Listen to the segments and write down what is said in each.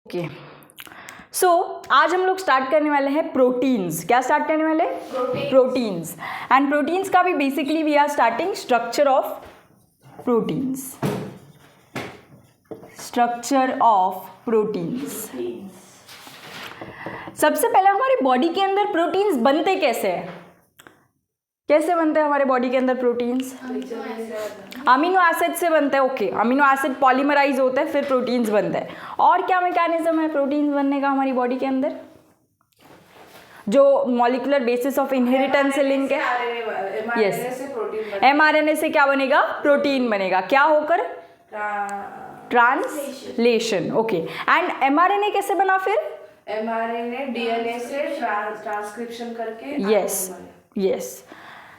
Okay so आज हम लोग स्टार्ट करने वाले हैं प्रोटीन्स। क्या स्टार्ट करने वाले? प्रोटीन्स। एंड प्रोटीन्स का भी basically we are starting structure of proteins. Structure of proteins. सबसे पहले हमारी बॉडी के अंदर प्रोटीन्स बनते कैसे हैं? कैसे बनते हैं हमारे बॉडी के अंदर प्रोटीन्स? अमीनो एसिड से बनते हैं। ओके, अमीनो एसिड पॉलीमराइज होते हैं फिर प्रोटीन्स बनते हैं। और क्या मैकेनिज्म है प्रोटीन्स बनने का हमारी बॉडी के अंदर? जो मॉलिक्यूलर बेसिस ऑफ इनहेरिटेंस से लिंक है। यस, mRNA से क्या बनेगा? प्रोटीन बनेगा। क्या होकर? ट्रांसलेशन। ओके, एंड mRNA कैसे बना फिर? mRNA DNA से ट्रांसक्रिप्शन करके। यस।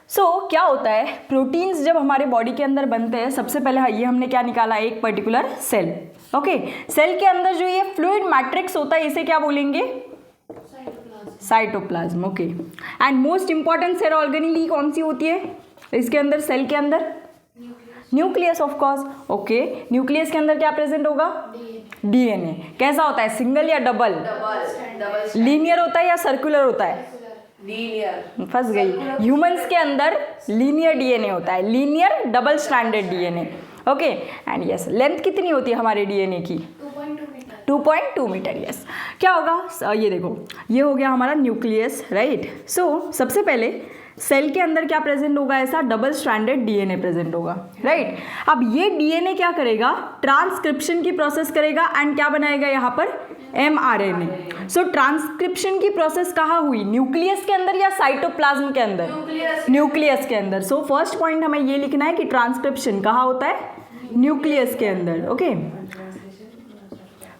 सो क्या होता है, प्रोटीन्स जब हमारे बॉडी के अंदर बनते हैं, सबसे पहले ये हमने क्या निकाला? एक पर्टिकुलर सेल। ओके, सेल के अंदर जो ये फ्लूइड मैट्रिक्स होता है इसे क्या बोलेंगे? Cytoplasm. Okay, and most important cell organelle कौन सी होती है इसके अंदर? सेल के अंदर nucleus of course. Okay, nucleus के अंदर क्या प्रेजेंट होगा? डीएनए। कैसा होता है? सिंगल या डबल? लीनियर होता है या सर्कुलर होता है? लीनियर। फंस गई। ह्यूमंस के अंदर लीनियर डीएनए होता है, linear double stranded DNA. Okay, and yes, length कितनी होती है हमारे डीएनए की? 2.2 मीटर। यस। क्या होगा? ये देखो, ये हो गया हमारा न्यूक्लियस, राइट। सो सबसे पहले सेल के अंदर क्या प्रेजेंट होगा? ऐसा डबल स्ट्रैंडेड डीएनए प्रेजेंट होगा, राइट। अब ये डीएनए क्या करेगा? ट्रांसक्रिप्शन की प्रोसेस करेगा एंड क्या बनाएगा यहाँ पर? mRNA। सो ट्रांसक्रिप्शन की प्रोसेस कहाँ हुई? न्यूक्लियस के अंदर या साइटोप्लाज्म के अंदर? न्यूक्लियस के अंदर। सो फर्स्ट पॉइंट हमें ये लिखना है कि ट्रांसक्रिप्शन कहाँ होता है? न्यूक्लियस के अंदर। ओके,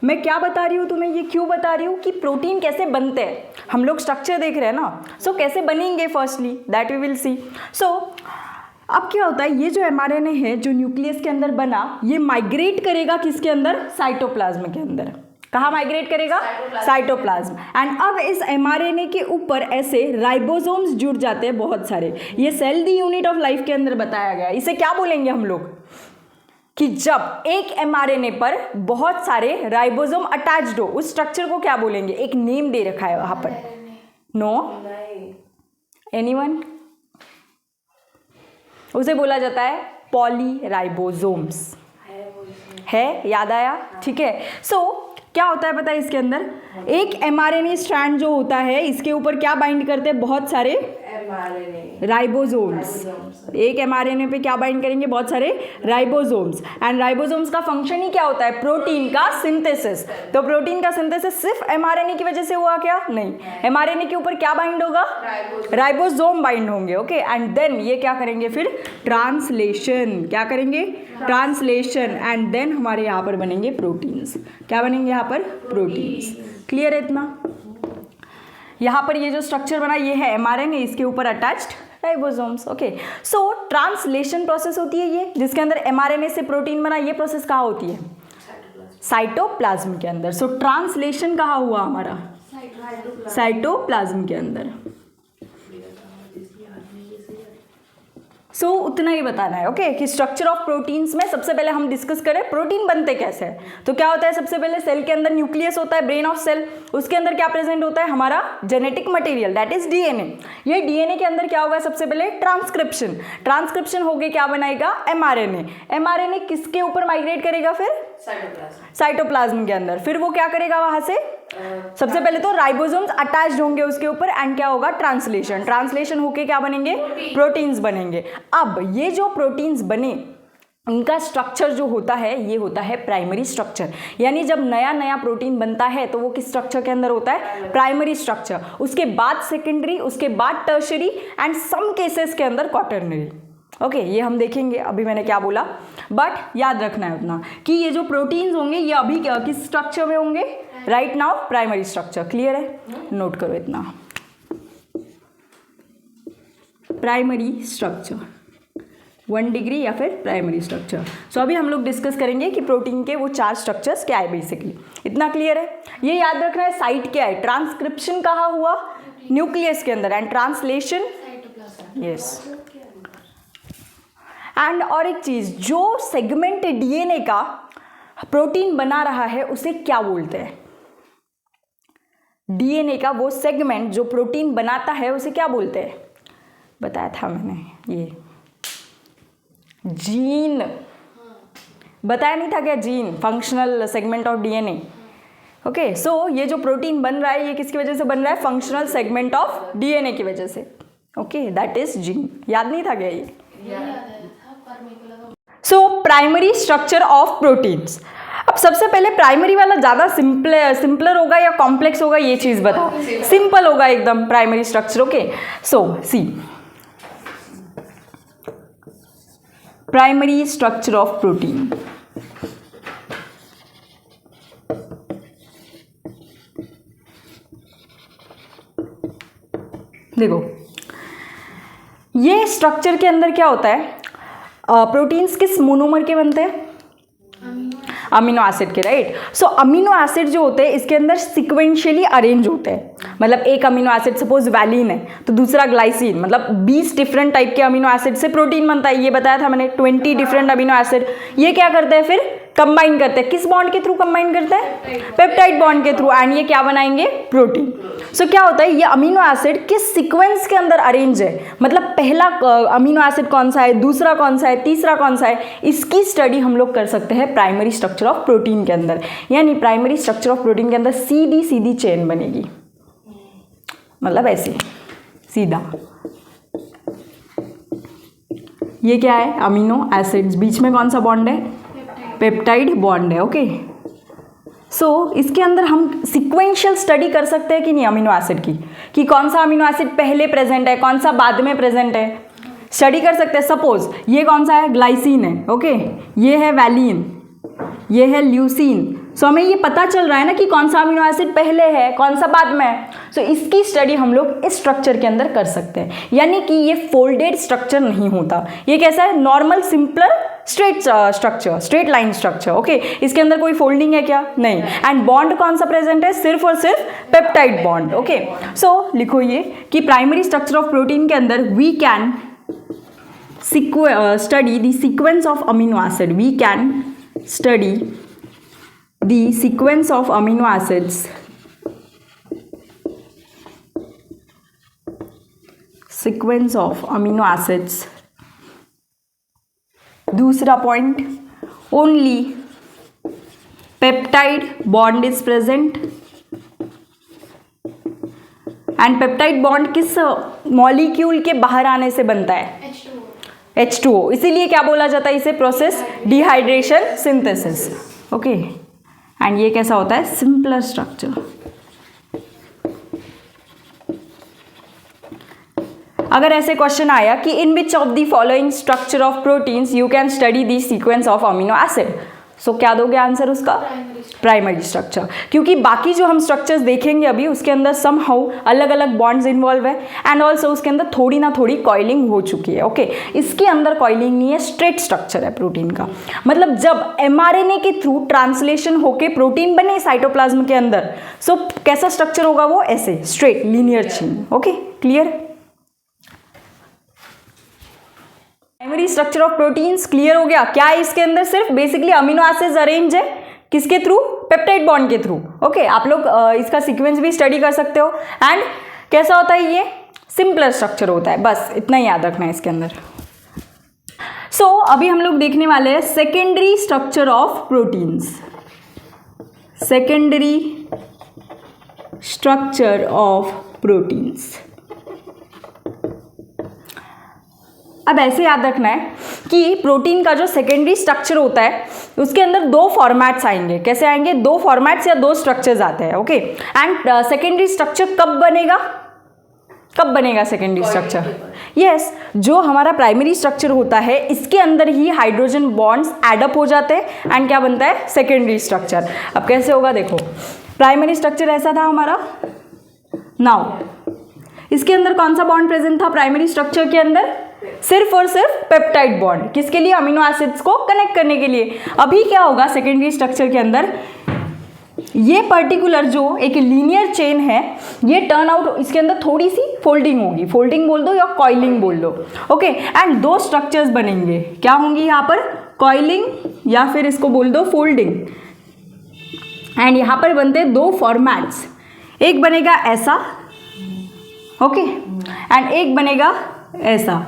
मैं क्या बता रही हूँ तुम्हें? ये क्यों बता रही हूँ कि प्रोटीन कैसे बनते हैं। हम लोग स्ट्रक्चर देख रहे हैं ना, सो कैसे बनेंगे firstly that we will see. So अब क्या होता है, ये जो mRNA है जो न्यूक्लियस के अंदर बना, ये माइग्रेट करेगा किसके अंदर? साइटोप्लाज्म के अंदर। कहाँ माइग्रेट करेगा? साइटोप्लाज्म। एंड अब इस mRNA के ऊपर ऐसे राइबोसोम्स जुड़ जाते हैं बहुत सारे। ये cell the unit of life के अंदर बताया गया। इसे क्या बोलेंगे हम लोग? कि जब एक mRNA पर बहुत सारे राइबोसोम अटैच्ड हो, उस स्ट्रक्चर को क्या बोलेंगे? एक नेम दे रखा है वहां पर। नो? एनीवन? उसे बोला जाता है पॉलीराइबोसोम्स। है? याद आया? ठीक है। सो क्या होता है पता है इसके अंदर? एक mRNA स्ट्रैंड जो होता है इसके ऊपर क्या बाइंड करते हैं? बहुत सारे राइबोसोम्स। एक mRNA पे क्या बाइंड करेंगे? बहुत सारे राइबोसोम्स। एंड राइबोसोम्स का फंक्शन ही क्या होता है? प्रोटीन का सिंथेसिस। तो प्रोटीन का सिंथेसिस सिर्फ mRNA की वजह से हुआ क्या? नहीं, mRNA के ऊपर क्या बाइंड होगा? राइबोसोम बाइंड होंगे। ओके, एंड देन ये क्या करेंगे फिर? ट्रांसलेशन। क्या करेंगे? ट्रांसलेशन। एंड देन हमारे यहाँ पर बनेंगे प्रोटीन्स। क्या बनेंगे यहाँ पर? प्रोटीन्स। क्लियर है इतना? यहाँ पर ये जो स्ट्रक्चर बना ये है mRNA, इसके ऊपर अटैच्ड राइबोसोम्स। ओके, सो ट्रांसलेशन प्रोसेस होती है ये, जिसके अंदर mRNA से प्रोटीन बना। ये प्रोसेस कहाँ होती है? साइटोप्लाज्म के अंदर। सो ट्रांसलेशन कहाँ हुआ हमारा? साइटोप्लाज्म के अंदर। सो उतना ही बताना है। ओके, कि स्ट्रक्चर ऑफ प्रोटीन्स में सबसे पहले हम डिस्कस करें प्रोटीन बनते कैसे हैं। तो क्या होता है? सबसे पहले सेल के अंदर न्यूक्लियस होता है, ब्रेन ऑफ सेल। उसके अंदर क्या प्रेजेंट होता है? हमारा genetic material, that is DNA. ये डीएनए के अंदर क्या होगा? सबसे पहले ट्रांसक्रिप्शन। ट्रांसक्रिप्शन हो गया, क्या बनाएगा? mRNA। mRNA किसके ऊपर माइग्रेट करेगा फिर? साइटोप्लाज्म के अंदर। फिर वो क्या करेगा वहां से? सबसे पहले तो राइबोसोम्स अटैच्ड होंगे उसके ऊपर एंड क्या होगा? ट्रांसलेशन। ट्रांसलेशन होके क्या बनेंगे? प्रोटीन्स बनेंगे। अब ये जो प्रोटीन्स बने इनका स्ट्रक्चर जो होता है ये होता है प्राइमरी स्ट्रक्चर। यानी जब नया नया प्रोटीन बनता है तो वो किस स्ट्रक्चर के अंदर होता है? Primary structure. उसके बाद सेकेंडरी, उसके बाद टर्शरी एंड सम केसेस के अंदर क्वाटरनरी। ओके, ये हम देखेंगे। अभी मैंने क्या बोला, बट याद रखना है उतना कि ये जो प्रोटीन्स होंगे ये अभी किस स्ट्रक्चर में होंगे? Right now primary structure. Clear है? नोट करो इतना, प्राइमरी स्ट्रक्चर 1 डिग्री या फिर प्राइमरी स्ट्रक्चर। सो अभी हम लोग डिस्कस करेंगे कि प्रोटीन के वो 4 स्ट्रक्चर्स क्या है बेसिकली। इतना क्लियर है? ये याद रखना है साइट क्या है। ट्रांसक्रिप्शन कहाँ हुआ? न्यूक्लियस के अंदर। And translation? यस। एंड और एक चीज, जो सेगमेंट डीएनए का प्रोटीन बना रहा है उसे क्या बोलते हैं? डीएनए का वो सेगमेंट जो प्रोटीन बनाता है उसे क्या बोलते हैं? बताया था मैंने, ये जीन। बताया नहीं था क्या? Gene, functional segment of DNA. Okay, so ये जो प्रोटीन बन रहा है ये किसकी वजह से बन रहा है? फंक्शनल सेगमेंट ऑफ डीएनए की वजह से। Okay, that is gene. याद नहीं था क्या ये? So primary structure of proteins. अब सबसे पहले प्राइमरी वाला ज़्यादा सिंपलर होगा या कॉम्प्लेक्स होगा, ये चीज़ बताओ। सिंपल होगा एकदम primary structure. Okay, so see primary structure of protein. देखो, ये स्ट्रक्चर के अंदर क्या होता है? प्रोटीन्स किस मोनोमर के बनते हैं? अमीनो एसिड के, राइट। सो अमीनो एसिड जो होते हैं इसके अंदर सिक्वेंशियली अरेंज होते हैं। मतलब एक अमीनो एसिड सपोज वैलिन है तो दूसरा ग्लाइसिन, मतलब 20 डिफरेंट टाइप के अमीनो एसिड से प्रोटीन बनता है। ये बताया था मैंने, 20 डिफरेंट अमीनो एसिड। ये क्या करते हैं फिर? कंबाइन करते हैं। किस बॉन्ड के थ्रू कंबाइन करते हैं? पेप्टाइड बॉन्ड के थ्रू। एंड ये क्या बनाएंगे? प्रोटीन। सो क्या होता है, ये अमीनो एसिड किस सीक्वेंस के अंदर अरेंज है, मतलब पहला अमीनो एसिड कौन सा है, दूसरा कौन सा है, तीसरा कौन सा है, इसकी स्टडी हम लोग कर सकते हैं प्राइमरी स्ट्रक्चर ऑफ प्रोटीन के अंदर। यानी प्राइमरी स्ट्रक्चर ऑफ प्रोटीन के अंदर सीधी सीधी चेन बनेगी, मतलब ऐसे सीधा। ये क्या है? Amino acids. बीच में कौन सा बॉन्ड है? पेप्टाइड बॉन्ड है। ओके, सो इसके अंदर हम सिक्वेंशियल स्टडी कर सकते हैं कि नहीं अमीनो एसिड की, कि कौन सा अमीनो एसिड पहले प्रेजेंट है, कौन सा बाद में प्रेजेंट है, स्टडी कर सकते हैं। सपोज ये कौन सा है? ग्लाइसिन है। ओके, ये है वैलिन, ये है ल्यूसीन। सो हमें ये पता चल रहा है ना कि कौन सा अमीनो एसिड पहले है, कौन सा बाद में है। सो इसकी स्टडी हम लोग इस स्ट्रक्चर के अंदर कर सकते हैं। यानी कि ये फोल्डेड स्ट्रक्चर नहीं होता, ये कैसा है? Normal simpler straight structure, straight line structure. Okay, इसके अंदर कोई फोल्डिंग है क्या? नहीं। एंड बॉन्ड कौन सा प्रेजेंट है? सिर्फ और सिर्फ पेप्टाइड बॉन्ड। ओके, सो लिखो ये कि प्राइमरी स्ट्रक्चर ऑफ प्रोटीन के अंदर we can study the sequence of amino acid. We can study the sequence of amino acids. Sequence of amino acids. दूसरा point, only peptide bond is present. And peptide bond किस molecule के बाहर आने से बनता है? H2O। इसीलिए क्या बोला जाता है इसे? Process dehydration synthesis. Okay, and ये कैसा होता है? Simpler structure. अगर ऐसे क्वेश्चन आया कि in which of the following structure of proteins you can study the sequence of amino acid, so क्या दोगे आंसर उसका? Primary structure. क्योंकि बाकी जो हम स्ट्रक्चर्स देखेंगे अभी उसके अंदर समहाउ अलग अलग बॉन्ड्स इन्वॉल्व है एंड ऑल्सो उसके अंदर थोड़ी ना थोड़ी कॉइलिंग हो चुकी है। ओके, इसके अंदर कॉइलिंग नहीं है, स्ट्रेट स्ट्रक्चर है प्रोटीन का। मतलब जब mRNA के थ्रू ट्रांसलेशन होके प्रोटीन बने साइटोप्लाज्म के अंदर, सो कैसा स्ट्रक्चर होगा वो? ऐसे straight linear chain. Okay, clear? Primary structure of proteins clear हो गया। क्या है इसके अंदर? सिर्फ बेसिकली अमीनो एसिड्स अरेंज है, किसके थ्रू? पेप्टाइड बॉन्ड के थ्रू। ओके, आप लोग इसका सीक्वेंस भी स्टडी कर सकते हो। एंड कैसा होता है? ये सिंपलर स्ट्रक्चर होता है, बस इतना ही याद रखना है इसके अंदर। सो अभी हम लोग देखने वाले हैं secondary structure of proteins. Secondary structure of proteins. अब ऐसे याद रखना है कि प्रोटीन का जो सेकेंडरी स्ट्रक्चर होता है उसके अंदर दो फॉर्मेट्स आएंगे। कैसे आएंगे? दो फॉर्मेट्स या दो स्ट्रक्चर्स आते हैं। ओके, एंड सेकेंडरी स्ट्रक्चर कब बनेगा? कब बनेगा सेकेंडरी स्ट्रक्चर? यस, जो हमारा प्राइमरी स्ट्रक्चर होता है इसके अंदर ही हाइड्रोजन बॉन्ड्स एडअप हो जाते हैं एंड क्या बनता है? Secondary structure. अब कैसे होगा देखो, प्राइमरी स्ट्रक्चर ऐसा था हमारा। नाउ इसके अंदर कौन सा बॉन्ड प्रेजेंट था प्राइमरी स्ट्रक्चर के अंदर? सिर्फ और सिर्फ पेप्टाइड बॉन्ड। किसके लिए? अमीनो एसिड्स को कनेक्ट करने के लिए। अभी क्या होगा सेकेंडरी स्ट्रक्चर के अंदर? ये पर्टिकुलर जो एक लीनियर चेन है ये टर्न आउट, इसके अंदर थोड़ी सी फोल्डिंग होगी, फोल्डिंग बोल दो या कॉइलिंग बोल दो। ओके, एंड दो स्ट्रक्चर्स बनेंगे। क्या होंगी यहाँ पर? कॉइलिंग या फिर इसको बोल दो फोल्डिंग। एंड यहाँ पर बनते हैं दो फॉर्मेट्स। एक बनेगा ऐसा, ओके, एंड एक बनेगा ऐसा।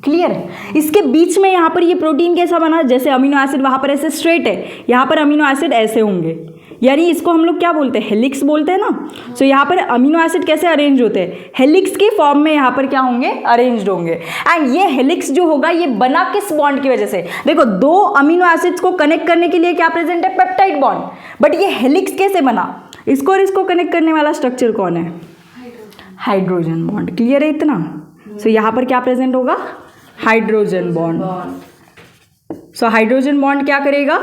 क्लियर? इसके बीच में यहाँ पर ये प्रोटीन कैसा बना, जैसे अमीनो एसिड वहाँ पर ऐसे स्ट्रेट है, यहाँ पर अमीनो एसिड ऐसे होंगे, यानी इसको हम लोग क्या बोलते हैं, हेलिक्स बोलते हैं ना। सो यहाँ पर अमीनो एसिड कैसे अरेंज होते हैं, हेलिक्स की फॉर्म में यहाँ पर क्या होंगे, अरेंज्ड होंगे। एंड ये हेलिक्स जो होगा ये बना किस बॉन्ड की वजह से, देखो दो अमीनो एसिड्स को कनेक्ट करने के लिए क्या प्रेजेंट है, पेप्टाइड बॉन्ड, बट ये हेलिक्स कैसे बना, इसको और इसको कनेक्ट करने वाला स्ट्रक्चर कौन है, हाइड्रोजन बॉन्ड। क्लियर है इतना? सो यहाँ पर क्या प्रेजेंट होगा, hydrogen bond. So hydrogen bond क्या करेगा,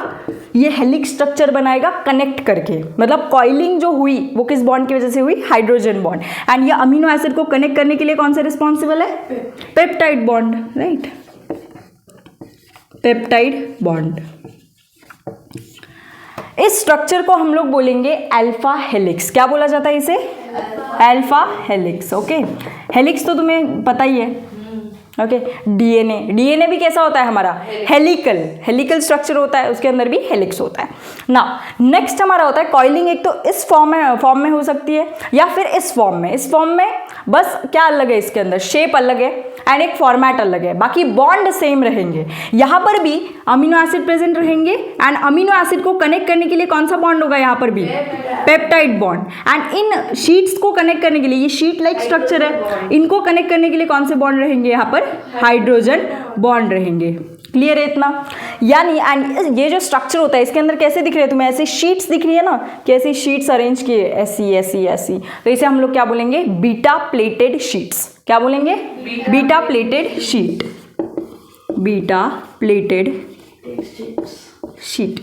ये हेलिक्स स्ट्रक्चर बनाएगा कनेक्ट करके, मतलब कॉइलिंग जो हुई वो किस बॉन्ड की वजह से हुई, हाइड्रोजन बॉन्ड। एंड ये अमीनो एसिड को कनेक्ट करने के लिए कौन सा रिस्पॉन्सिबल है, peptide bond, right, peptide bond. इस स्ट्रक्चर को हम लोग बोलेंगे अल्फा हेलिक्स। क्या बोला जाता है इसे, अल्फा हेलिक्स। ओके, हेलिक्स तो तुम्हें पता ही है। ओके, डीएनए भी कैसा होता है हमारा, हेलिकल स्ट्रक्चर होता है, उसके अंदर भी हेलिक्स होता है ना। नेक्स्ट हमारा होता है कॉइलिंग। एक तो इस फॉर्म में हो सकती है या फिर इस फॉर्म में बस क्या अलग है, इसके अंदर शेप अलग है एंड एक फॉर्मेट अलग है, बाकी बॉन्ड सेम रहेंगे। यहाँ पर भी अमीनो एसिड प्रेजेंट रहेंगे एंड अमीनो एसिड को कनेक्ट करने के लिए कौन सा बॉन्ड होगा, यहाँ पर भी peptide bond. And in sheets को कनेक्ट करने के लिए, ये शीट लाइक स्ट्रक्चर है, इनको कनेक्ट करने के लिए कौन से बॉन्ड रहेंगे, यहाँ पर हाइड्रोजन बॉन्ड रहेंगे। क्लियर है इतना? यानी एंड ये जो स्ट्रक्चर होता है इसके अंदर कैसे दिख रहे हैं तुम्हें, ऐसे शीट्स दिख रही है ना, कैसे शीट्स अरेंज किए ऐसी, तो इसे हम लोग क्या बोलेंगे, बीटा प्लेटेड शीट्स। क्या बोलेंगे, beta pleated sheet, beta pleated sheet.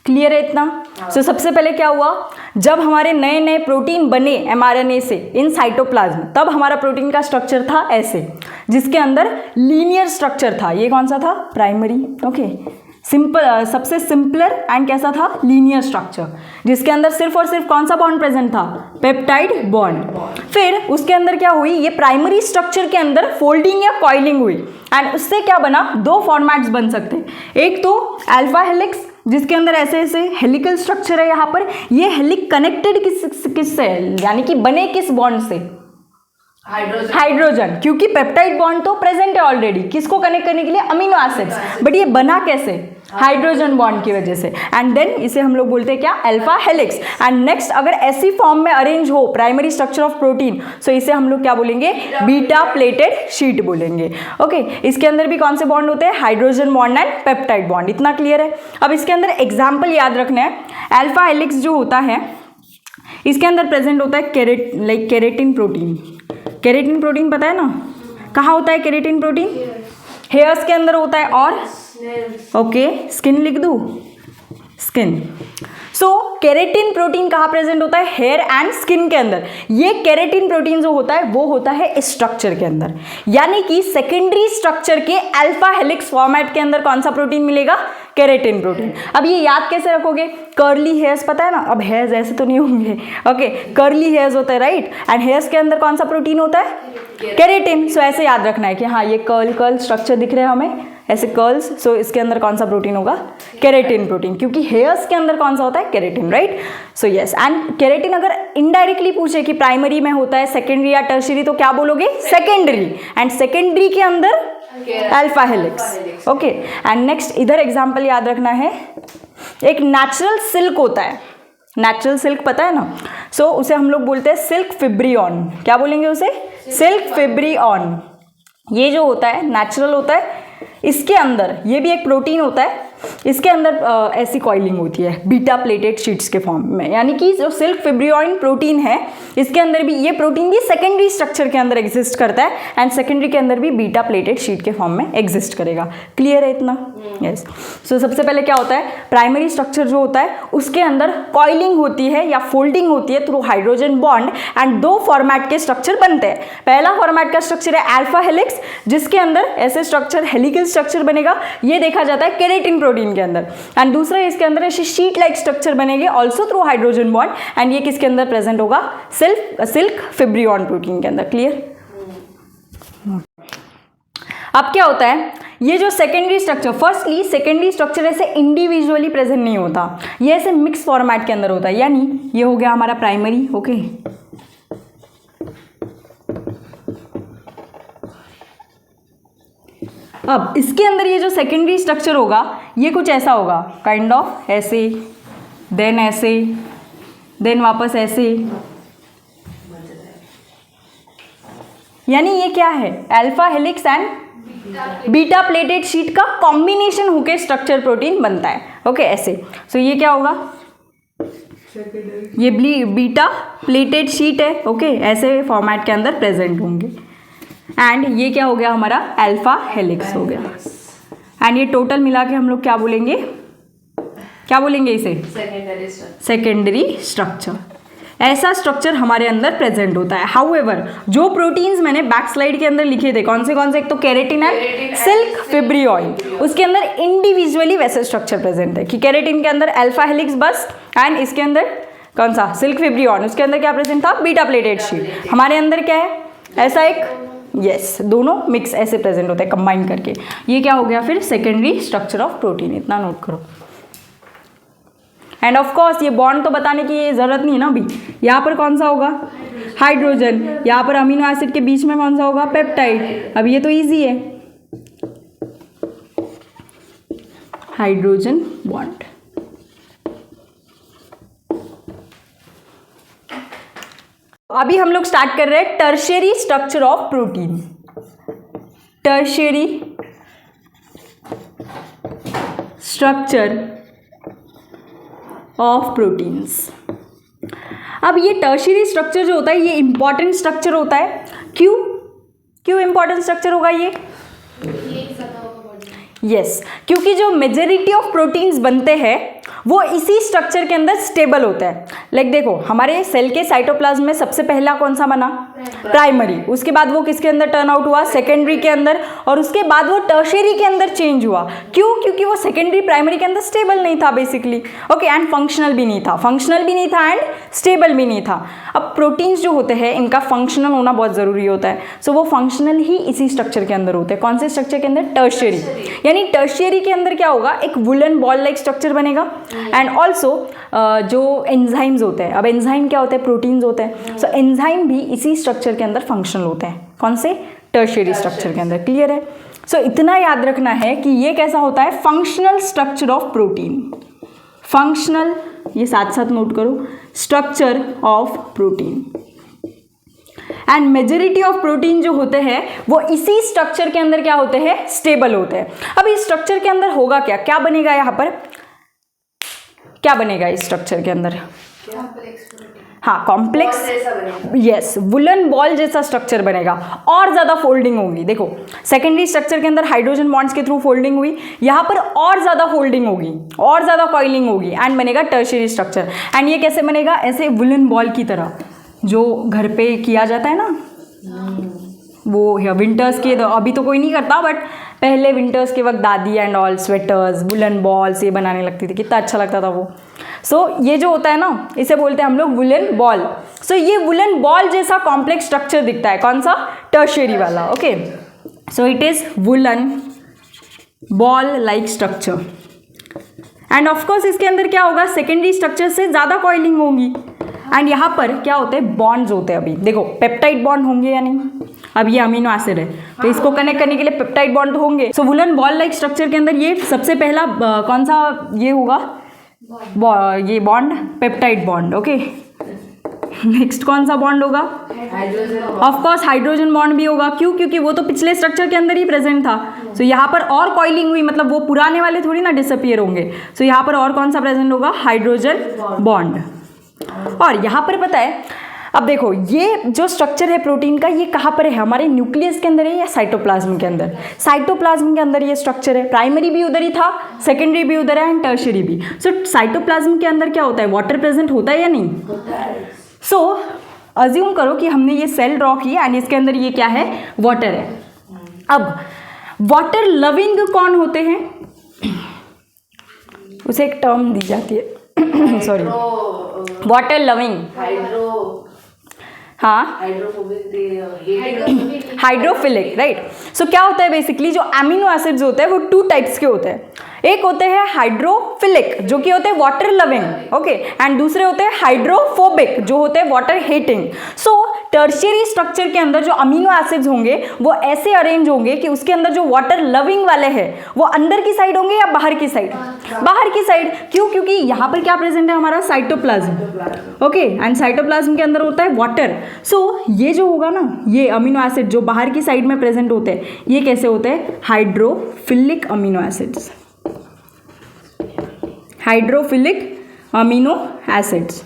Clear है इतना? सो सबसे पहले क्या हुआ, जब हमारे नए नए प्रोटीन बने एमआरएनए से इन साइटोप्लाज्म, तब हमारा प्रोटीन का स्ट्रक्चर था ऐसे, जिसके अंदर लीनियर स्ट्रक्चर था। ये कौन सा था, प्राइमरी। ओके, सिंपल, सबसे सिंपलर एंड कैसा था, लीनियर स्ट्रक्चर, जिसके अंदर सिर्फ और सिर्फ कौन सा बॉन्ड प्रेजेंट था, पेप्टाइड बॉन्ड। फिर उसके अंदर क्या हुई, ये प्राइमरी स्ट्रक्चर के अंदर फोल्डिंग या कॉइलिंग हुई एंड उससे क्या बना, दो फॉर्मेट्स बन सकते हैं। एक तो अल्फा हेलिक्स, जिसके अंदर ऐसे ऐसे हेलिकल स्ट्रक्चर है। यहाँ पर ये हेलिक कनेक्टेड किससे है, यानी कि बने किस बॉन्ड से, हाइड्रोजन, क्योंकि पेप्टाइड बॉन्ड तो प्रेजेंट है ऑलरेडी, किसको कनेक्ट करने के लिए, अमीनो एसिड्स, बट ये बना कैसे, हाइड्रोजन बॉन्ड की वजह से। एंड देन इसे हम लोग बोलते हैं क्या, अल्फा हेलिक्स। एंड नेक्स्ट अगर ऐसी फॉर्म में अरेंज हो प्राइमरी स्ट्रक्चर ऑफ प्रोटीन, सो इसे हम लोग क्या बोलेंगे, बीटा प्लेटेड शीट बोलेंगे। ओके, इसके अंदर भी कौन से बॉन्ड होते हैं, hydrogen bond and peptide bond. इतना क्लियर है? अब इसके अंदर एग्जाम्पल याद रखना है। अल्फा हेलिक्स जो होता है इसके अंदर प्रेजेंट होता है केरेटिन प्रोटीन। केरेटिन प्रोटीन पता है ना, कहाँ होता है केरेटिन प्रोटीन, हेयर्स के अंदर होता है, और ओके, स्किन लिख दूँ, स्किन। सो केरेटिन प्रोटीन कहाँ प्रेजेंट होता है, हेयर एंड स्किन के अंदर। ये केरेटिन प्रोटीन जो होता है वो होता है इस स्ट्रक्चर के अंदर, यानी कि सेकेंडरी स्ट्रक्चर के अल्फा हेलिक्स फॉर्मेट के अंदर कौन सा प्रोटीन मिलेगा, केरेटिन प्रोटीन। अब ये याद कैसे रखोगे, कर्ली हेयर्स पता है ना, अब हेयर्स ऐसे तो नहीं होंगे, ओके, कर्ली हेयर्स होते हैं, राइट, एंड हेयर्स के अंदर कौन सा प्रोटीन होता है, केरेटिन। सो ऐसे याद रखना है कि हाँ ये कर्ल स्ट्रक्चर दिख रहे हैं हमें ऐसे कर्ल्स, सो इसके अंदर कौन सा प्रोटीन होगा, केरेटिन प्रोटीन, क्योंकि हेयर्स के अंदर कौन सा होता है, keratin, right. So yes, and keratin अगर इनडायरेक्टली पूछे कि प्राइमरी में होता है, सेकेंडरी या टर्शियरी, तो क्या बोलोगे, सेकेंडरी, एंड सेकेंडरी के अंदर alpha helix. Okay, and next इधर एग्जाम्पल याद रखना है, एक नेचुरल सिल्क होता है, नेचुरल सिल्क पता है ना, सो उसे हम लोग बोलते हैं सिल्क फिब्रियन। क्या बोलेंगे उसे, सिल्क फिब्रियन। ये जो होता है नेचुरल होता है, इसके अंदर ये भी एक प्रोटीन होता है, इसके अंदर ऐसी कॉइलिंग होती है बीटा प्लेटेड शीट्स के फॉर्म में, यानी कि जो सिल्क फिब्रियन प्रोटीन है इसके अंदर भी, ये प्रोटीन भी सेकेंडरी स्ट्रक्चर के अंदर एग्जिस्ट करता है एंड सेकेंडरी के अंदर भी बीटा प्लेटेड शीट के फॉर्म में एग्जिस्ट करेगा। क्लियर है इतना? यस। सो सबसे पहले क्या होता है, प्राइमरी स्ट्रक्चर जो होता है उसके अंदर कॉइलिंग होती है या फोल्डिंग होती है थ्रू हाइड्रोजन बॉन्ड एंड दो फॉर्मेट के स्ट्रक्चर बनते हैं। पहला फॉर्मेट का स्ट्रक्चर है अल्फा हेलिक्स, जिसके अंदर ऐसे स्ट्रक्चर हेलिकल स्ट्रक्चर बनेगा, ये देखा जाता है केरेटिन प्रोटीन के अंदर, एंड दूसरा इसके अंदर ऐसे शीट लाइक स्ट्रक्चर बनेंगे also through hydrogen bond, and ये किसके अंदर प्रेजेंट होगा, सिल्क फिब्रियन प्रोटीन के अंदर। क्लियर? अब क्या होता है, ये जो secondary structure, firstly secondary structure ऐसे इंडिविजुअली प्रेजेंट नहीं होता, ये ऐसे मिक्स फॉर्मेट के अंदर होता है, यानी ये हो गया हमारा प्राइमरी, ओके। अब इसके अंदर ये जो सेकेंडरी स्ट्रक्चर होगा ये कुछ ऐसा होगा, काइंड ऑफ ऐसे, देन वापस ऐसे, यानी ये क्या है, alpha helix and beta pleated sheet का कॉम्बिनेशन होके स्ट्रक्चर प्रोटीन बनता है, ओके ऐसे। सो ये क्या होगा, ये बीटा प्लेटेड शीट है, ओके ऐसे फॉर्मेट के अंदर प्रेजेंट होंगे। एंड ये क्या हो गया हमारा, अल्फा हेलिक्स हो गया। एंड ये टोटल मिला के हम लोग क्या बोलेंगे, क्या बोलेंगे इसे, सेकेंडरी स्ट्रक्चर। ऐसा स्ट्रक्चर हमारे अंदर प्रेजेंट होता है। हाउएवर जो प्रोटीन्स मैंने बैक स्लाइड के अंदर लिखे थे, कौन से, एक तो केरेटिन एंड सिल्क फिब्रियोल, उसके अंदर इंडिविजुअली वैसे स्ट्रक्चर प्रेजेंट है कि केरेटिन के अंदर अल्फा हेलिक्स बस, एंड इसके अंदर कौन सा, सिल्क फिब्रियोन, उसके अंदर क्या प्रेजेंट था, बीटा प्लेटेड शीट। हमारे अंदर क्या है, ऐसा एक, यस दोनों मिक्स ऐसे प्रेजेंट होते हैं कंबाइन करके। ये क्या हो गया फिर, सेकेंडरी स्ट्रक्चर ऑफ प्रोटीन, इतना नोट करो। एंड ऑफ कोर्स ये बॉन्ड तो बताने की ज़रूरत नहीं है ना अभी। यहाँ पर कौन सा होगा, हाइड्रोजन, यहाँ पर अमीनो एसिड के बीच में कौन सा होगा, पेप्टाइड। अब ये तो इजी है, हाइड्रोजन बॉन्ड। अभी हम लोग स्टार्ट कर रहे हैं tertiary structure of protein. Tertiary structure of proteins. अब ये टर्शियरी स्ट्रक्चर जो होता है ये इंपॉर्टेंट स्ट्रक्चर होता है। क्यों इंपॉर्टेंट स्ट्रक्चर होगा ये? यस, क्योंकि जो मेजॉरिटी ऑफ प्रोटीन्स बनते हैं वो इसी स्ट्रक्चर के अंदर स्टेबल होते हैं। लाइक देखो, हमारे सेल के साइटोप्लाज्म में सबसे पहला कौन सा बना? प्राइमरी। उसके बाद वो किसके अंदर टर्न आउट हुआ? सेकेंडरी के अंदर। और उसके बाद वो टर्शियरी के अंदर चेंज हुआ। क्यों? क्योंकि वो सेकेंडरी प्राइमरी के अंदर स्टेबल नहीं था बेसिकली, ओके, एंड फंक्शनल भी नहीं था एंड स्टेबल भी नहीं था। अब प्रोटीन्स जो होते हैं इनका फंक्शनल होना बहुत ज़रूरी होता है। सो वो फंक्शनल ही इसी स्ट्रक्चर के अंदर होते हैं। कौन से स्ट्रक्चर के अंदर? टर्शियरी। यानी टर्शियरी के अंदर क्या होगा? एक वुलन बॉल लाइक स्ट्रक्चर बनेगा। एंड ऑल्सो जो एंजाइम्स होते हैं, अब एंजाइम क्या होते हैं? प्रोटीन्स होते हैं। सो एंजाइम भी इसी स्ट्रक्चर के अंदर फंक्शनल होते हैं। कौन से? टर्शियरी स्ट्रक्चर के अंदर। क्लियर है? सो इतना याद रखना है कि ये कैसा होता है? Functional structure of protein. Functional, ये साथ साथ नोट करो, structure of protein. And majority of protein जो होते हैं वो इसी स्ट्रक्चर के अंदर क्या होते हैं? स्टेबल होते हैं। अब इस स्ट्रक्चर के अंदर होगा क्या? क्या बनेगा यहाँ पर? क्या बनेगा इस स्ट्रक्चर के अंदर? हाँ, कॉम्प्लेक्स, यस, वुलन बॉल जैसा स्ट्रक्चर बनेगा। और ज़्यादा फोल्डिंग होगी। देखो, सेकेंडरी स्ट्रक्चर के अंदर हाइड्रोजन बॉन्ड्स के थ्रू फोल्डिंग हुई, यहाँ पर और ज़्यादा फोल्डिंग होगी, और ज़्यादा कॉइलिंग होगी, एंड बनेगा टर्शियरी स्ट्रक्चर। एंड ये कैसे बनेगा? ऐसे वुलन बॉल की तरह, जो घर पे किया जाता है ना, वो विंटर्स के, अभी तो कोई नहीं करता, बट पहले विंटर्स के वक्त दादी and all sweaters, woollen balls ये बनाने लगती थी, कितना अच्छा लगता था वो। सो ये जो होता है ना, इसे बोलते हैं हम लोग वुलन बॉल। सो ये वुलन बॉल जैसा कॉम्प्लेक्स स्ट्रक्चर दिखता है। कौन सा? टर्शियरी वाला, okay. So it is woollen ball like structure. And of course इसके अंदर क्या होगा? सेकेंडरी स्ट्रक्चर से ज़्यादा कॉइलिंग होगी। एंड यहाँ पर क्या होते हैं? बॉन्ड्स होते हैं। अभी देखो, पेप्टाइड बॉन्ड होंगे या नहीं? अब ये अमीनो एसिड है तो इसको कनेक्ट करने के लिए पेप्टाइड बॉन्ड तो होंगे। सो वुलन बॉल लाइक स्ट्रक्चर के अंदर ये सबसे पहला कौन सा ये होगा? ये bond, peptide bond, okay. Next कौन सा बॉन्ड होगा? ऑफ कोर्स हाइड्रोजन बॉन्ड भी होगा। क्यों? क्योंकि वो तो पिछले स्ट्रक्चर के अंदर ही प्रेजेंट था। सो यहाँ पर और कॉइलिंग हुई, मतलब वो पुराने वाले थोड़ी ना डिसअपियर होंगे। सो यहाँ पर और कौन सा प्रेजेंट होगा? Hydrogen bond. और यहाँ पर पता है, अब देखो, ये जो स्ट्रक्चर है प्रोटीन का, ये कहाँ पर है? हमारे न्यूक्लियस के अंदर है या साइटोप्लाज्म के अंदर? साइटोप्लाज्म के अंदर ये स्ट्रक्चर है। प्राइमरी भी उधर ही था, सेकेंडरी भी उधर है, एंड टर्शियरी भी। सो साइटोप्लाज्म के अंदर क्या होता है? वाटर प्रेजेंट होता है या नहीं? सो अज्यूम करो कि हमने ये सेल ड्रॉ की एंड इसके अंदर ये क्या है? वाटर है। अब वाटर लविंग कौन होते हैं? उसे एक टर्म दी जाती है, सॉरी, वाटर लविंग। हाँ, हाइड्रोफोबिक हाइड्रोफिलिक, राइट। सो क्या होता है बेसिकली, जो अमीनो एसिड्स होते हैं वो 2 टाइप्स के होते हैं। एक होते हैं हाइड्रोफिलिक जो कि होते हैं वाटर लविंग, ओके, एंड दूसरे होते हैं हाइड्रोफोबिक जो होते हैं वाटर हेटिंग। सो टर्शियरी स्ट्रक्चर के अंदर जो अमीनो एसिड्स होंगे वो ऐसे अरेंज होंगे कि उसके अंदर जो वाटर लविंग वाले हैं वो अंदर की साइड होंगे या बाहर की साइड? बाहर की साइड। क्यों? क्योंकि यहाँ पर क्या प्रेजेंट है हमारा? साइटोप्लाज्म, ओके, एंड साइटोप्लाज्म के अंदर होता है वाटर। सो ये जो होगा ना, ये अमीनो एसिड जो बाहर की साइड में प्रेजेंट होते हैं ये कैसे होते हैं? Hydrophilic amino acids, hydrophilic amino acids.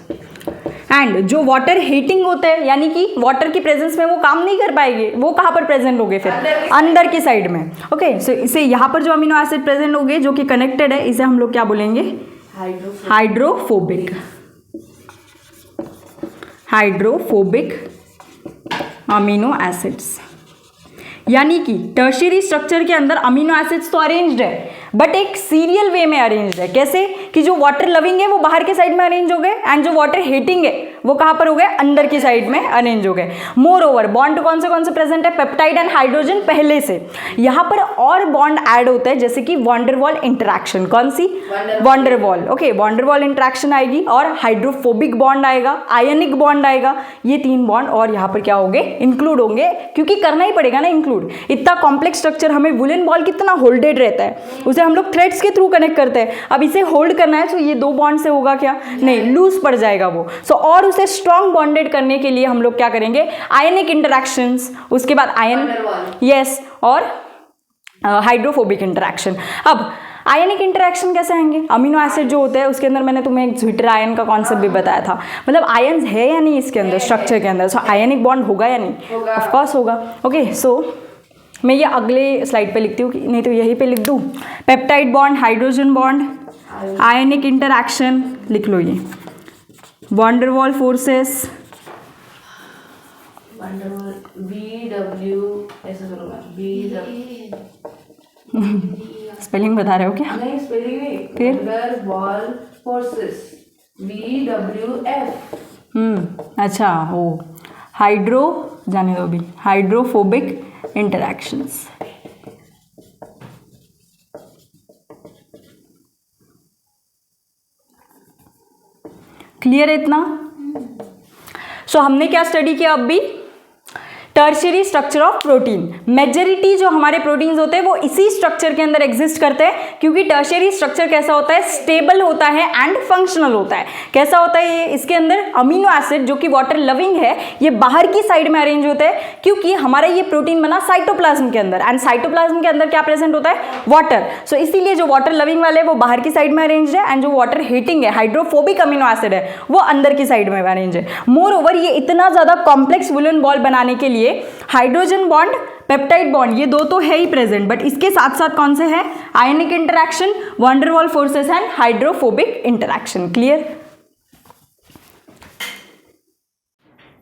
And जो वाटर हीटिंग होते हैं यानी कि वाटर की प्रेजेंस में वो काम नहीं कर पाएंगे, वो कहाँ पर प्रेजेंट होंगे? फिर अंदर की साइड में, ओके। सो इसे यहाँ पर जो अमीनो एसिड प्रेजेंट होंगे जो कि कनेक्टेड है, इसे हम लोग क्या बोलेंगे? Hydrophobic, hydrophobic amino acids. यानी कि टर्शियरी स्ट्रक्चर के अंदर अमीनो एसिड्स तो अरेंज्ड है बट एक सीरियल वे में अरेंज्ड है। कैसे? कि जो वाटर लविंग है वो बाहर के साइड में अरेंज हो गए एंड जो वाटर हेटिंग है वो कहाँ पर हो गए? अंदर की साइड में अरेंज हो गए। मोर ओवर बॉन्ड कौन से प्रेजेंट है? पेप्टाइड एंड हाइड्रोजन पहले से। यहाँ पर और बॉन्ड ऐड होता है जैसे कि वॉन्डरवॉल इंटरैक्शन। कौन सी? वॉन्डरवॉल, ओके, वॉन्डरवॉल इंटरैक्शन आएगी और हाइड्रोफोबिक बॉन्ड आएगा, आयनिक बॉन्ड आएगा। ये 3 बॉन्ड और यहाँ पर क्या होंगे? इंक्लूड होंगे, क्योंकि करना ही पड़ेगा ना इंक्लूड। इतना कॉम्प्लेक्स स्ट्रक्चर, हमें वुलन बॉल कितना होल्डेड रहता है, उसे हम लोग थ्रेड्स के थ्रू कनेक्ट करते हैं। अब इसे होल्ड करना है तो ये 2 बॉन्ड से होगा क्या? नहीं, लूज पड़ जाएगा वो। सो और उसे स्ट्रॉन्ग बॉन्डेड करने के लिए हम लोग क्या करेंगे? आयनिक इंटरैक्शंस, उसके बाद आयन, यस, और हाइड्रोफोबिक इंटरैक्शन। अब आयनिक इंटरैक्शन कैसे आएंगे? अमीनो एसिड जो होते हैं उसके अंदर मैंने तुम्हें एक ज्विटर आयन का कॉन्सेप्ट भी बताया था, मतलब आयन्स है या नहीं इसके अंदर, स्ट्रक्चर के अंदर। सो आयनिक बॉन्ड होगा या नहीं? ऑफ कोर्स होगा, ओके। सो मैं ये अगले स्लाइड पे लिखती हूँ, नहीं तो यहीं पे लिख दूँ। पेप्टाइड बॉन्ड, हाइड्रोजन बॉन्ड, आयनिक इंटरैक्शन, लिख लो ये। वॉन्डरवॉल फोर्सेस, स्पेलिंग बता रहे हो क्या? नहीं, स्पेलिंग नहीं, फिर वॉन्डरवॉल फोर्सेस, VWF। अच्छा, ओ हाइड्रो, जाने दो अभी, हाइड्रोफोबिक इंटरैक्शंस। क्लियर है इतना? सो हमने क्या स्टडी किया? अब भी tertiary structure of protein. Majority जो हमारे प्रोटीन्स होते हैं वो इसी स्ट्रक्चर के अंदर एग्जिस्ट करते हैं, क्योंकि टर्शियरी स्ट्रक्चर कैसा होता है? स्टेबल होता है एंड फंक्शनल होता है। कैसा होता है ये? इसके अंदर अमीनो एसिड जो कि वाटर लविंग है ये बाहर की साइड में अरेंज होते हैं, क्योंकि हमारा ये प्रोटीन बना साइटोप्लाज्म के अंदर, एंड साइटोप्लाज्म के अंदर क्या प्रेजेंट होता है? वाटर। सो इसीलिए जो वाटर लविंग वाले वो बाहर की साइड में अरेंज है एंड जो वाटर हीटिंग है, हाइड्रोफोबिक अमीनो एसिड है, वो अंदर की साइड में अरेंज है। मोर ओवर ये इतना ज्यादा कॉम्प्लेक्स वुलन बॉल बनाने के लिए हाइड्रोजन बॉन्ड, पेप्टाइड बॉन्ड, ये 2 तो है ही प्रेजेंट, बट इसके साथ साथ कौन से हैं? Ionic interaction, van der Waals forces and hydrophobic interaction. Clear?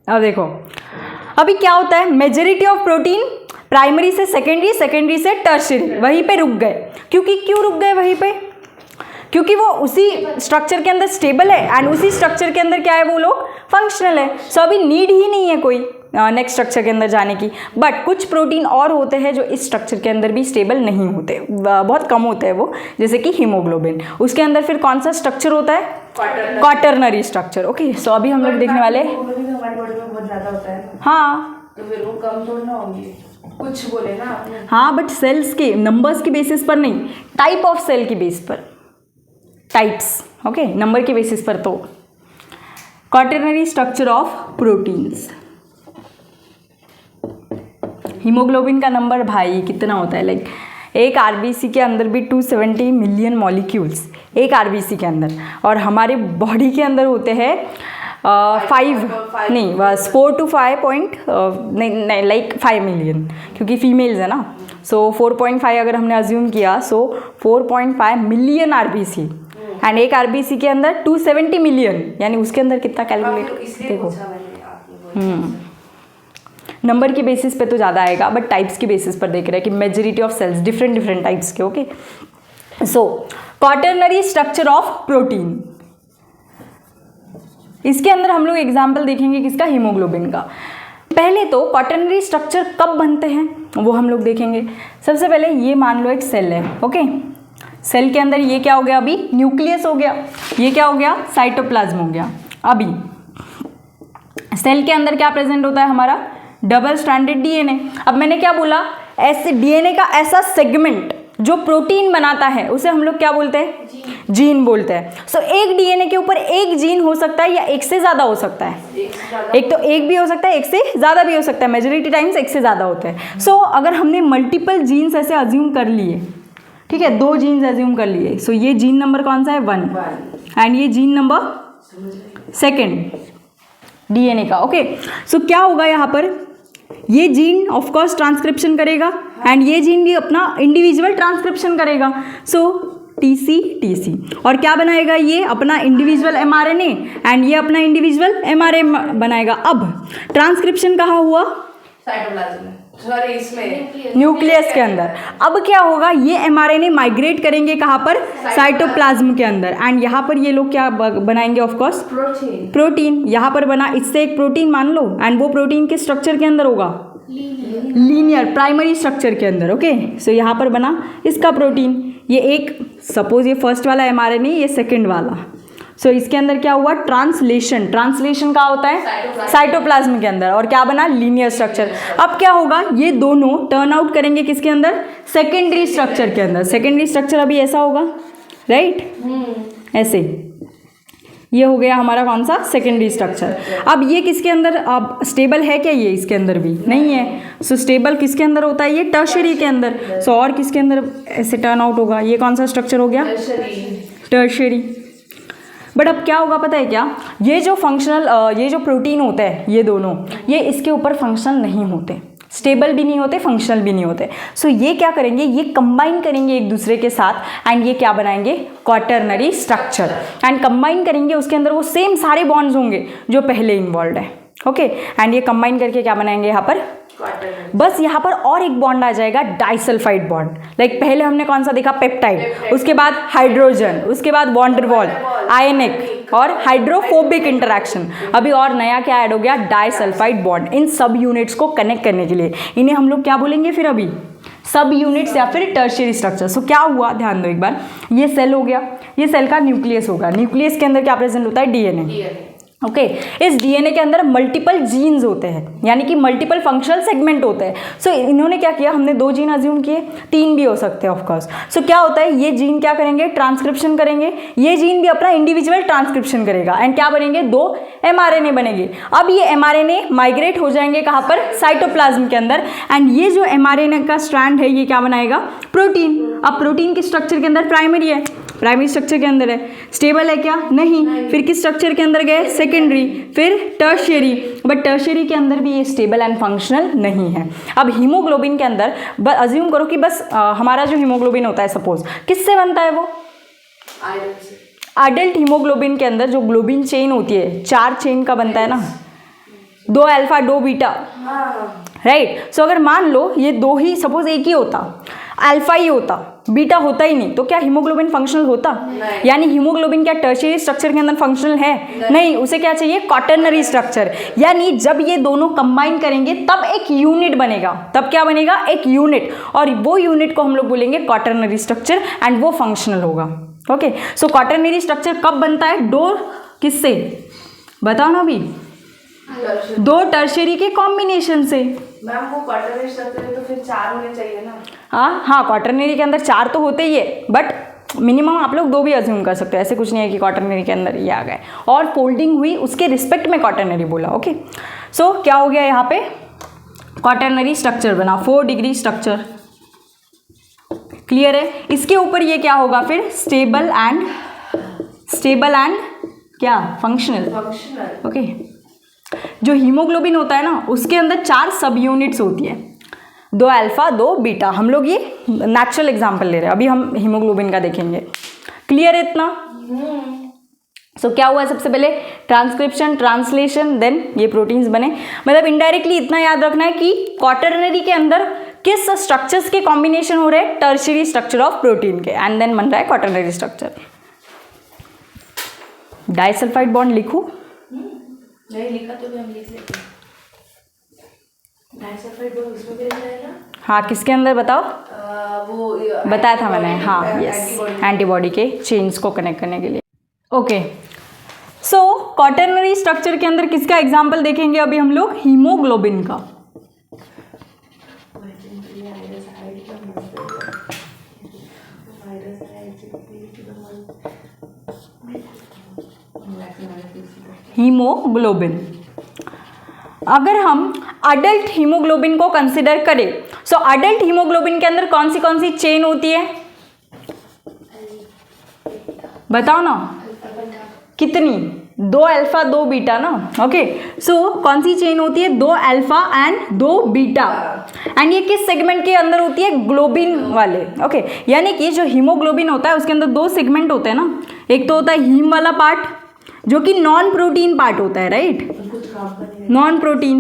अब देखो अभी क्या होता है? मेजॉरिटी ऑफ प्रोटीन प्राइमरी से सेकेंडरी, सेकेंडरी से टर्शियरी, वहीं पे रुक गए। क्यों रुक गए वहीं पे? क्योंकि वो उसी स्ट्रक्चर के अंदर स्टेबल है एंड उसी स्ट्रक्चर के अंदर क्या है? वो लोग फंक्शनल है। सो अभी नीड ही नहीं है कोई नेक्स्ट स्ट्रक्चर के अंदर जाने की। बट कुछ प्रोटीन और होते हैं जो इस स्ट्रक्चर के अंदर भी स्टेबल नहीं होते, बहुत कम होते हैं वो, जैसे कि हीमोग्लोबिन। उसके अंदर फिर कौन सा स्ट्रक्चर होता है? Quaternary structure, okay. सो अभी हम लोग देखने वाले, हाँ, तो फिर वो कम थोड़ी ना होंगे, कुछ बोले ना आपने। हाँ, बट सेल्स के नंबर्स की बेसिस पर नहीं, टाइप ऑफ सेल की बेस पर, टाइप्स, ओके, नंबर के बेसिस पर। तो quaternary structure of proteins, haemoglobin का नंबर भाई कितना होता है? लाइक एक आरबीसी के अंदर भी 270 मिलियन मॉलिक्यूल्स एक आरबीसी के अंदर, और हमारे बॉडी के अंदर होते हैं 4 to 5 नहीं लाइक 5 मिलियन, क्योंकि फीमेल्स है ना। सो 4.5 अगर हमने अज्यूम किया, सो 4.5 मिलियन आरबीसी, एंड एक आरबीसी के अंदर 270 मिलियन, यानी उसके अंदर कितना कैलकुलेट देखो। नंबर की बेसिस पे तो ज़्यादा आएगा, बट टाइप्स की बेसिस पर देख रहे हैं कि majority of cells different types के, okay. So quaternary structure of protein, इसके अंदर हम लोग एग्जाम्पल देखेंगे किसका, हीमोग्लोबिन का। पहले तो क्वाटरनरी स्ट्रक्चर कब बनते हैं वो हम लोग देखेंगे। सबसे पहले ये मान लो एक सेल है, ओके। सेल के अंदर ये क्या हो गया, अभी न्यूक्लियस हो गया, ये क्या हो गया, साइटोप्लाज्म हो गया। अभी सेल के अंदर क्या प्रेजेंट होता है हमारा, डबल स्ट्रैंडेड डीएनए। अब मैंने क्या बोला, ऐसे डीएनए का ऐसा सेगमेंट जो प्रोटीन बनाता है उसे हम लोग क्या बोलते हैं, जीन बोलते हैं। सो एक डीएनए के ऊपर एक जीन हो सकता है या एक से ज़्यादा हो सकता है, एक तो एक भी हो सकता है, एक से ज़्यादा भी हो सकता है, मेजॉरिटी टाइम्स एक से ज़्यादा होते हैं। सो अगर हमने मल्टीपल जीन्स ऐसे अज्यूम कर लिए, ठीक है, 2 जीन्स अज्यूम कर लिए, सो ये जीन नंबर कौन सा है, 1 एंड ये जीन नंबर 2 डीएनए का, ओके। सो क्या होगा यहाँ पर, ये जीन ऑफ कोर्स ट्रांसक्रिप्शन करेगा एंड ये जीन भी अपना इंडिविजुअल ट्रांसक्रिप्शन करेगा। सो टीसी और क्या बनाएगा, ये अपना इंडिविजुअल एमआरएनए एंड ये अपना इंडिविजुअल एमआरएनए बनाएगा। अब ट्रांसक्रिप्शन कहाँ हुआ, साइटोप्लाज्म में, सॉरी इसमें न्यूक्लियस के अंदर। अब क्या होगा, ये एमआरएनए माइग्रेट करेंगे कहाँ पर, साइटोप्लाज्म के अंदर एंड यहाँ पर ये लोग क्या बनाएंगे, ऑफ कोर्स प्रोटीन। यहाँ पर बना इससे एक प्रोटीन मान लो एंड वो प्रोटीन के स्ट्रक्चर के अंदर होगा, लीनियर प्राइमरी स्ट्रक्चर के अंदर, ओके। सो यहाँ पर बना इसका प्रोटीन, ये एक सपोज ये फर्स्ट वाला एमआरएनए, ये सेकंड वाला। सो इसके अंदर क्या हुआ, ट्रांसलेशन कहाँ होता है, साइटोप्लाज्म के अंदर, और क्या बना, लीनियर स्ट्रक्चर। अब क्या होगा, ये दोनों टर्न आउट करेंगे किसके अंदर, सेकेंडरी स्ट्रक्चर के अंदर। सेकेंडरी स्ट्रक्चर अभी ऐसा होगा, राइट, ऐसे ये हो गया हमारा कौन सा, सेकेंडरी स्ट्रक्चर। अब ये किसके अंदर, अब स्टेबल है क्या, ये इसके अंदर भी नहीं है। सो स्टेबल किसके अंदर होता है, ये टर्शरी के अंदर। सो और किसके अंदर ऐसे टर्न आउट होगा, ये कौन सा स्ट्रक्चर हो गया, टर्शरी। बट अब क्या होगा पता है क्या, ये जो फंक्शनल ये जो प्रोटीन होते हैं ये दोनों, ये इसके ऊपर फंक्शनल नहीं होते, स्टेबल भी नहीं होते, फंक्शनल भी नहीं होते। सो ये क्या करेंगे, ये कंबाइन करेंगे एक दूसरे के साथ एंड ये क्या बनाएंगे, क्वाटरनरी स्ट्रक्चर। एंड कंबाइन करेंगे, उसके अंदर वो सेम सारे बॉन्ड्स होंगे जो पहले इन्वॉल्व है, ओके। एंड ये कंबाइन करके क्या बनाएंगे यहाँ पर, बस यहाँ पर और एक बॉन्ड आ जाएगा, डाइसल्फाइड बॉन्ड। लाइक पहले हमने कौन सा देखा, पेप्टाइड, उसके बाद हाइड्रोजन, उसके बाद वॉन डेर वाल, आयनिक और हाइड्रोफोबिक इंटरेक्शन। अभी और नया क्या ऐड हो गया, डाइसल्फाइड बॉन्ड। इन सब यूनिट्स को कनेक्ट करने के लिए इन्हें हम लोग क्या बोलेंगे फिर, अभी सब यूनिट्स या फिर टर्शियरी स्ट्रक्चर। सो क्या हुआ, ध्यान दो एक बार, ये सेल हो गया, ये सेल का न्यूक्लियस होगा, न्यूक्लियस के अंदर क्या प्रेजेंट होता है, डीएनए, ओके। इस डीएनए के अंदर मल्टीपल जीन्स होते हैं, यानी कि मल्टीपल फंक्शनल सेगमेंट होते हैं। सो इन्होंने क्या किया, हमने 2 जीन अज्यूम किए, 3 भी हो सकते हैं ऑफ कोर्स। सो क्या होता है, ये जीन क्या करेंगे, ट्रांसक्रिप्शन करेंगे, ये जीन भी अपना इंडिविजुअल ट्रांसक्रिप्शन करेगा एंड क्या बनेंगे, 2 एमआरएनए बनेंगे। अब ये एमआरएनए माइग्रेट हो जाएंगे कहाँ पर, साइटोप्लाज्म के अंदर एंड ये जो एमआरएनए का स्ट्रैंड है ये क्या बनाएगा, प्रोटीन। अब प्रोटीन के स्ट्रक्चर के अंदर प्राइमरी है, प्राइमरी स्ट्रक्चर के अंदर है, स्टेबल है क्या, नहीं। फिर किस स्ट्रक्चर के अंदर गए, सेकेंडरी, फिर टर्शियरी, बट टर्शियरी के अंदर भी ये स्टेबल एंड फंक्शनल नहीं है। अब हीमोग्लोबिन के अंदर अज्यूम करो कि बस हमारा जो हीमोग्लोबिन होता है सपोज किससे बनता है, वो अडल्ट हीमोग्लोबिन के अंदर जो ग्लोबिन चेन होती है 4 चेन का बनता है ना, 2 अल्फा 2 बीटा, राइट। सो अगर मान लो ये 2 ही सपोज एक ही होता, अल्फा ही होता, बीटा होता ही नहीं, तो क्या हीमोग्लोबिन फंक्शनल होता, यानी हीमोग्लोबिन क्या टर्शियरी स्ट्रक्चर के अंदर फंक्शनल है, नहीं। उसे क्या चाहिए, क्वाटरनरी स्ट्रक्चर, यानी जब ये दोनों कंबाइन करेंगे तब एक यूनिट बनेगा, तब क्या बनेगा, एक यूनिट, और वो यूनिट को हम लोग बोलेंगे क्वाटरनरी स्ट्रक्चर एंड वो फंक्शनल होगा, ओके। सो क्वाटरनरी स्ट्रक्चर कब बनता है, 2 किससे बताओ ना, अभी 2 टर्शियरी के कॉम्बिनेशन से। मैम वो क्वाटरनरी स्ट्रक्चर है तो फिर 4 होने चाहिए ना, हाँ, क्वाटरनरी के अंदर 4 तो होते ही है, बट मिनिमम आप लोग 2 भी अज्यूम कर सकते हो, ऐसे कुछ नहीं है कि क्वाटरनरी के अंदर ये आ गए और फोल्डिंग हुई उसके रिस्पेक्ट में क्वाटरनरी बोला, ओके। सो क्या हो गया यहाँ पे, क्वाटरनरी स्ट्रक्चर बना, 4 डिग्री स्ट्रक्चर, क्लियर है। इसके ऊपर ये क्या होगा फिर, स्टेबल एंड क्या, फंक्शनल, ओके। जो हीमोग्लोबिन होता है ना उसके अंदर 4 सब यूनिट्स होती है, 2 अल्फा 2 बीटा। हम लोग ये नेचुरल एग्जांपल ले रहे हैं, अभी हम हीमोग्लोबिन का देखेंगे, क्लियर है इतना। सो क्या हुआ, सबसे पहले ट्रांसक्रिप्शन, ट्रांसलेशन, देन ये प्रोटीन्स बने। मतलब इनडायरेक्टली इतना याद रखना है कि क्वाटरनरी के अंदर किस स्ट्रक्चर्स के कॉम्बिनेशन हो रहे हैं, टर्शियरी स्ट्रक्चर ऑफ प्रोटीन के, एंड देन बन रहा है क्वाटरनरी स्ट्रक्चर। डाइसल्फाइड बॉन्ड लिखूं, नहीं लिखा तो भी हम लिख लेते हैं। डाइसल्फाइड बॉन्ड उसमें भी रहता है ना? हाँ, किसके अंदर बताओ? वो बताया था मैंने, हाँ यस, एंटीबॉडी। एंटीबॉडी के चेन्स को कनेक्ट करने के लिए। ओके, सो क्वाटरनरी स्ट्रक्चर के अंदर किसका एग्जाम्पल देखेंगे अभी हम लोग? हीमोग्लोबिन का। हीमोग्लोबिन, अगर हम अडल्ट हीमोग्लोबिन को कंसिडर करें, सो अडल्ट हीमोग्लोबिन के अंदर कौन सी चेन होती है? बताओ ना, कितनी? 2 अल्फा 2 बीटा ना। ओके, सो कौन सी चेन होती है? 2 अल्फा एंड 2 बीटा। एंड ये किस सेगमेंट के अंदर होती है? ग्लोबिन वाले। ओके, यानी कि जो हीमोग्लोबिन होता है उसके अंदर 2 सेगमेंट होते हैं ना। एक तो होता है हीम वाला पार्ट जो कि नॉन प्रोटीन पार्ट होता है, राइट? नॉन प्रोटीन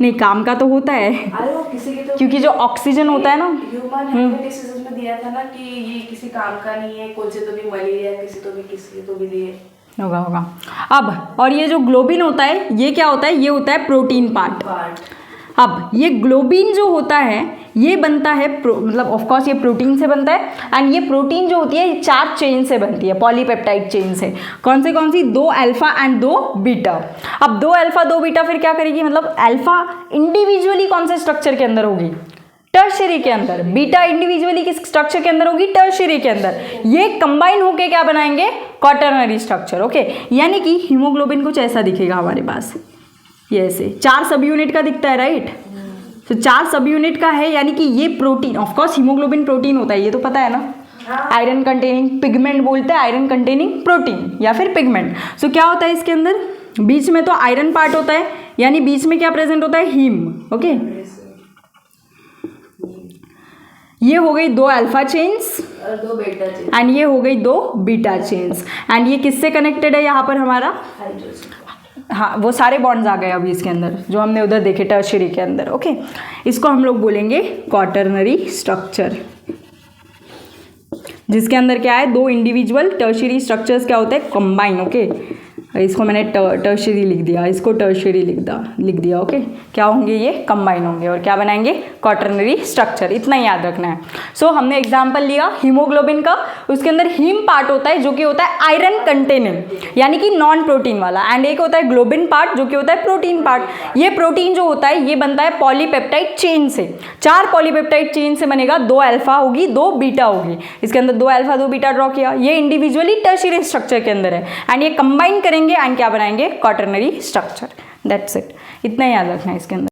नहीं, काम का तो होता है। अरे वो किसी के तो क्योंकि जो ऑक्सीजन होता है ना, ह्यूमन हेल्थ डिसीजेज में दिया था ना कि ये किसी काम का नहीं है, कौन से तो भी मलेरिया किसी तो भी दिए होगा। अब और ये जो ग्लोबिन होता है ये क्या होता है? ये होता है प्रोटीन पार्ट। अब ये ग्लोबिन जो होता है ये बनता है मतलब ऑफ कोर्स ये प्रोटीन से बनता है। एंड ये प्रोटीन जो होती है ये 4 चेन से बनती है, पॉलीपेप्टाइड चेन से। कौन सी? 2 अल्फा एंड 2 बीटा। अब 2 अल्फा 2 बीटा फिर क्या करेगी? मतलब अल्फा इंडिविजुअली कौन से स्ट्रक्चर के अंदर होगी? टर्शियरी के अंदर। बीटा इंडिविजुअली किस स्ट्रक्चर के अंदर होगी? टर्शियरी के अंदर। ये कंबाइन होके क्या बनाएंगे? Quaternary structure. ओके, यानी कि हीमोग्लोबिन कुछ ऐसा दिखेगा हमारे पास, ये ऐसे 4 सब यूनिट का दिखता है, राइट? तो 4 सब यूनिट का है, यानी कि ये protein, of course haemoglobin protein होता है, ये तो पता है ना। आयरन कंटेनिंग पिगमेंट बोलते हैं, आयरन कंटेनिंग प्रोटीन या फिर पिगमेंट। सो क्या होता है इसके अंदर? बीच में तो आयरन पार्ट होता है, यानी बीच में क्या प्रेजेंट होता है? हीम। ओके, ये हो गई 2 अल्फा चेन्स और 2 बीटा चेन एंड ये हो गई 2 बीटा चेन्स। एंड ये किससे कनेक्टेड है यहाँ पर हमारा? हाइड्रोजन। हाँ, वो सारे बॉन्ड्स आ गए अभी इसके अंदर जो हमने उधर देखे टर्शियरी के अंदर। ओके, इसको हम लोग बोलेंगे क्वाटरनरी स्ट्रक्चर, जिसके अंदर क्या है? 2 इंडिविजुअल टर्शियरी स्ट्रक्चर्स क्या होते हैं? कंबाइन। ओके, इसको मैंने टर्शियरी लिख दिया, इसको टर्शियरी लिख दिया। ओके, क्या होंगे? ये कंबाइन होंगे और क्या बनाएंगे? Quaternary structure. इतना ही याद रखना है। सो हमने एग्जांपल लिया हीमोग्लोबिन का, उसके अंदर हीम पार्ट होता है जो कि होता है आयरन कंटेनिंग, यानी कि नॉन प्रोटीन वाला। एंड एक होता है ग्लोबिन पार्ट जो कि होता है प्रोटीन पार्ट। ये प्रोटीन जो होता है ये बनता है पॉलीपेप्टाइड चेन से। 4 पॉलीपेप्टाइड चेन से बनेगा। 2 अल्फा होगी, 2 बीटा होगी। इसके अंदर 2 अल्फा 2 बीटा ड्रॉ किया। ये इंडिविजुअली टर्शियरी स्ट्रक्चर के अंदर है एंड ये कंबाइन करेंगे एंड क्या बनाएंगे? Quaternary structure. दैट्स इट, इतना याद रखना है इसके अंदर।